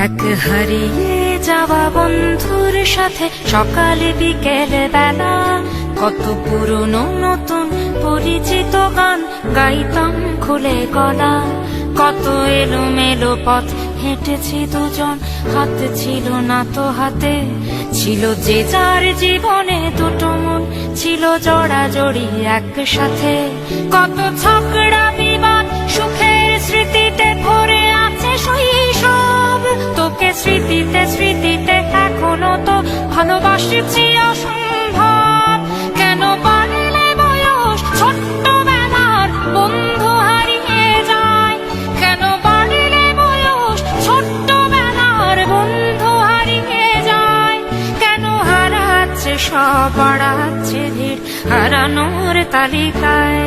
এক হারিয়ে যাওয়া বন্ধুর সাথে সকালে বিকেলে বেলা কত পুরনো নতুন পরিচিত গান গাইতাম খুলে গলা। কত এলোমেলো পথ হেঁটেছি দুজন, হাত ছিল না তো হাতে। ছিল যে যার জীবনে দুটো মন, ছিল জড়াজড়ি একসাথে। কত ঝগড়া বিবাদ সুখের স্মৃতিতে ভরে আছে শৈশব। তোকে স্মৃতিতে স্মৃতিতে এখনো তো ভালোবাসছি অসম্ভব। কেন বাড়লে বয়স ছোট্টবেলার বন্ধু হারিয়ে যায়? কেন বাড়লে বয়স ছোট্টবেলার বন্ধু হারিয়ে যায়? কেন হারাচ্ছে সব, বাড়াচ্ছে ভিড় হারানোর তালিকায়?